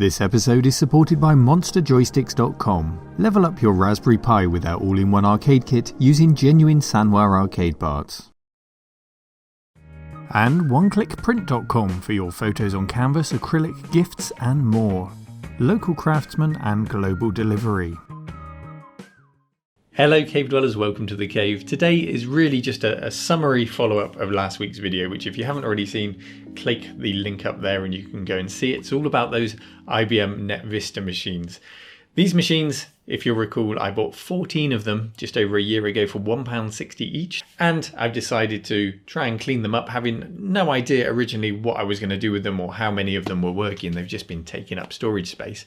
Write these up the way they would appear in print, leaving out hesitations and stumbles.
This episode is supported by MonsterJoysticks.com. Level up your Raspberry Pi with our all-in-one arcade kit using genuine Sanwa arcade parts. And OneClickPrint.com for your photos on canvas, acrylic, gifts and more. Local craftsmen and global delivery. Hello cave dwellers, welcome to the cave. Today is really just a summary follow-up of last week's video, which if you haven't already seen, click the link up there and you can go and see it. It's all about those IBM Netvista machines. These machines, if you'll recall, I bought 14 of them just over a year ago for £1.60 each, and I've decided to try and clean them up, having no idea originally what I was going to do with them or how many of them were working. They've just been taking up storage space.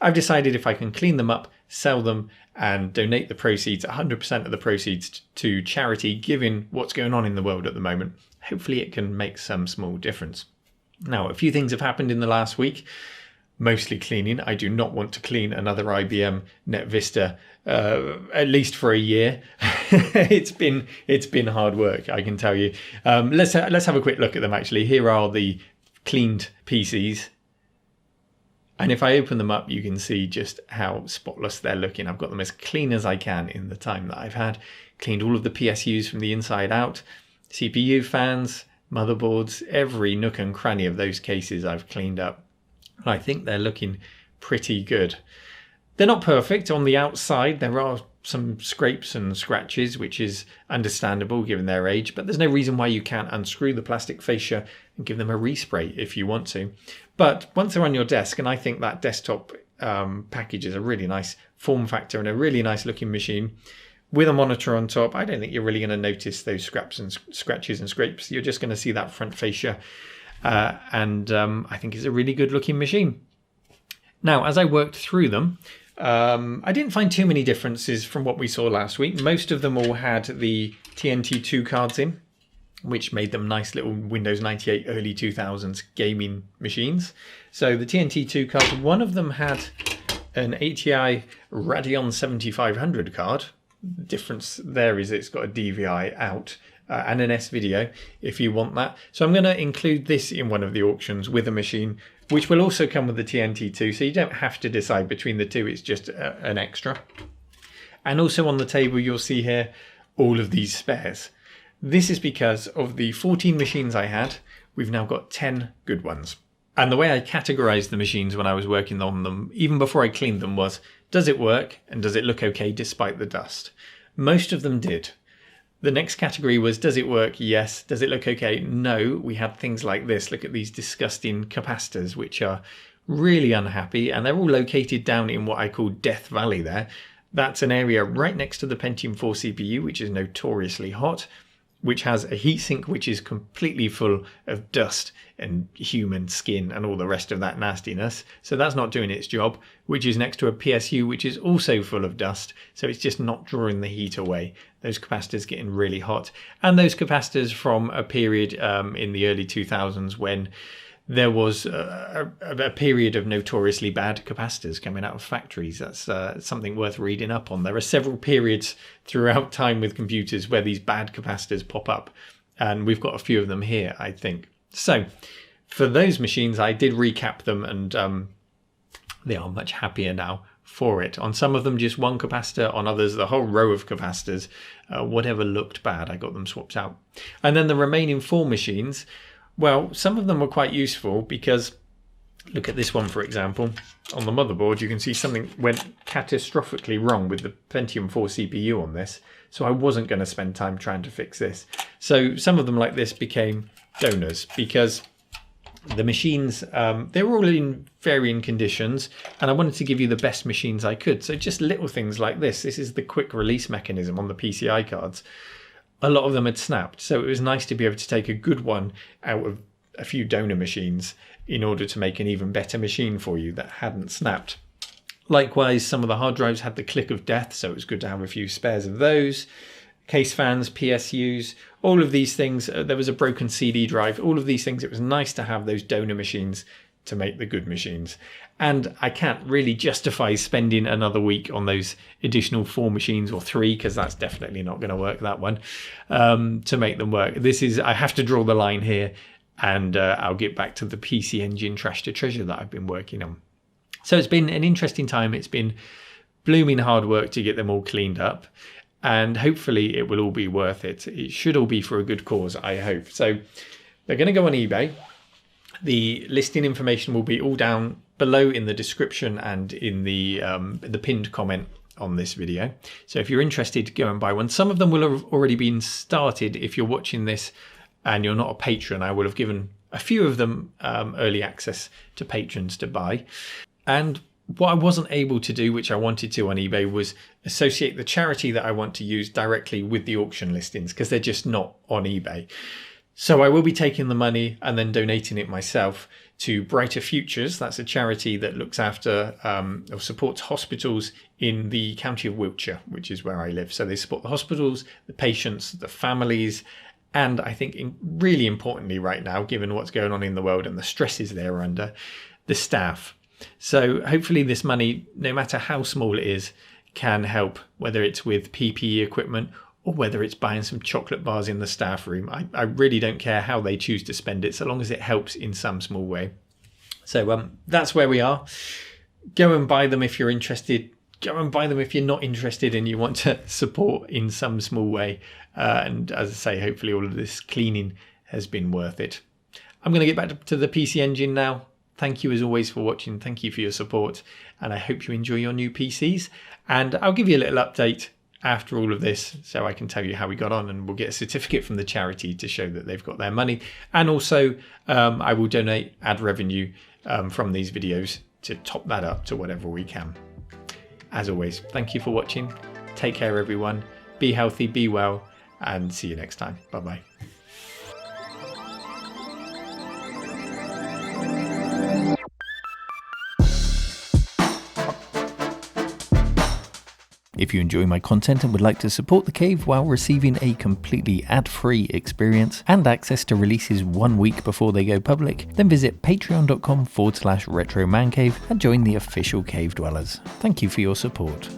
I've decided if I can clean them up, sell them and donate the proceeds, 100% of the proceeds to charity, given what's going on in the world at the moment, hopefully it can make some small difference. Now, a few things have happened in the last week, mostly cleaning. I do not want to clean another IBM Netvista, at least for a year. It's been hard work, I can tell you. Let's have a quick look at them actually. Here are the cleaned PCs. And if I open them up, you can see just how spotless they're looking. I've got them as clean as I can in the time that I've had. Cleaned all of the PSUs from the inside out, CPU fans, motherboards, every nook and cranny of those cases I've cleaned up. And I think they're looking pretty good. They're not perfect. On the outside, there are some scrapes and scratches, which is understandable given their age, but there's no reason why you can't unscrew the plastic fascia and give them a respray if you want to. But once they're on your desk, and I think that desktop package is a really nice form factor and a really nice looking machine with a monitor on top, I don't think you're really going to notice those scratches and scrapes. You're just going to see that front fascia, and I think it's a really good looking machine. Now, as I worked through them, I didn't find too many differences from what we saw last week. Most of them all had the TNT2 cards in, which made them nice little Windows 98 early 2000s gaming machines. So the TNT2 cards, one of them had an ATI Radeon 7500 card. The difference there is it's got a DVI out and an S-Video if you want that. So I'm going to include this in one of the auctions with a machine, which will also come with the TNT2, so you don't have to decide between the two, it's just an extra. And also on the table you'll see here all of these spares. This is because of the 14 machines I had, we've now got 10 good ones. And the way I categorized the machines when I was working on them, even before I cleaned them, was does it work and does it look okay despite the dust? Most of them did. The next category was, does it work? Yes. Does it look okay? No. We had things like this. Look at these disgusting capacitors, which are really unhappy. And they're all located down in what I call Death Valley there. That's an area right next to the Pentium 4 CPU, which is notoriously hot, which has a heatsink which is completely full of dust and human skin and all the rest of that nastiness. So that's not doing its job, which is next to a PSU which is also full of dust. So it's just not drawing the heat away. Those capacitors getting really hot. And those capacitors from a period in the early 2000s when there was a period of notoriously bad capacitors coming out of factories. That's something worth reading up on. There are several periods throughout time with computers where these bad capacitors pop up. And we've got a few of them here, I think. So for those machines, I did recap them and they are much happier now for it. On some of them, just one capacitor. On others, the whole row of capacitors. Whatever looked bad, I got them swapped out. And then the remaining 4 machines, well, some of them were quite useful because, look at this one, for example. On the motherboard, you can see something went catastrophically wrong with the Pentium 4 CPU on this. So I wasn't going to spend time trying to fix this. So some of them like this became donors because the machines, they were all in varying conditions and I wanted to give you the best machines I could. So just little things like this. This is the quick release mechanism on the PCI cards. A lot of them had snapped, so it was nice to be able to take a good one out of a few donor machines in order to make an even better machine for you that hadn't snapped. Likewise, some of the hard drives had the click of death, so it was good to have a few spares of those. Case fans, PSUs, all of these things. There was a broken CD drive. All of these things, it was nice to have those donor machines to make the good machines. And I can't really justify spending another week on those additional 4 machines or 3, because that's definitely not going to work, that one, to make them work. I have to draw the line here, and I'll get back to the PC Engine Trash to Treasure that I've been working on. So it's been an interesting time. It's been blooming hard work to get them all cleaned up, and hopefully it will all be worth it. It should all be for a good cause, I hope. So they're going to go on eBay. The listing information will be all down below in the description and in the pinned comment on this video. So if you're interested, go and buy one. Some of them will have already been started. If you're watching this and you're not a patron, I will have given a few of them early access to patrons to buy. And what I wasn't able to do, which I wanted to on eBay, was associate the charity that I want to use directly with the auction listings, because they're just not on eBay. So I will be taking the money and then donating it myself to Brighter Futures. That's a charity that looks after or supports hospitals in the county of Wiltshire, which is where I live. So they support the hospitals, the patients, the families, and I think really importantly right now, given what's going on in the world and the stresses they're under, the staff. So hopefully this money, no matter how small it is, can help, whether it's with PPE equipment or whether it's buying some chocolate bars in the staff room. I really don't care how they choose to spend it, so long as it helps in some small way. So that's where we are. Go and buy them if you're interested. Go and buy them if you're not interested and you want to support in some small way. And as I say, hopefully all of this cleaning has been worth it. I'm going to get back to the PC Engine now. Thank you as always for watching. Thank you for your support. And I hope you enjoy your new PCs. And I'll give you a little update after all of this, so I can tell you how we got on, and we'll get a certificate from the charity to show that they've got their money. And also I will donate ad revenue from these videos to top that up to whatever we can. As always, thank you for watching. Take care, everyone. Be healthy, be well, and see you next time. Bye-bye. If you enjoy my content and would like to support The Cave while receiving a completely ad-free experience and access to releases 1 week before they go public, then visit patreon.com/retromancave and join the official Cave Dwellers. Thank you for your support.